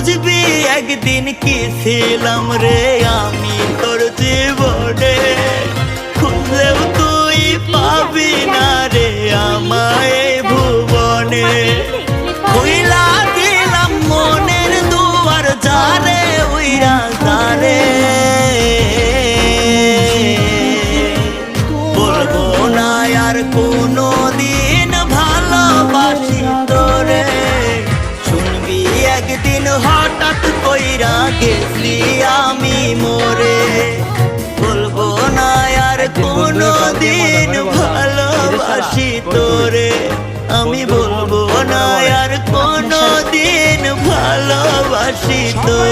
বুঝবি একদিন কি ছিলাম রে আমি তোর জীবনে, খুঁজলেও তুই পাবি না রে আমায় ভুবনে। খুইলা দিলাম মনের দুয়ার যারে উইরা যারে, বলবো না আর কোনো দিন ভালোবাসি তোরে। শুনবি একদিন হঠাৎ কইরা গেছি আমি মরে, বলবো না আর কোনো দিন ভালোবাসি তোরে। আমি বলবো না আর কোনো দিন ভালোবাসি তোরে।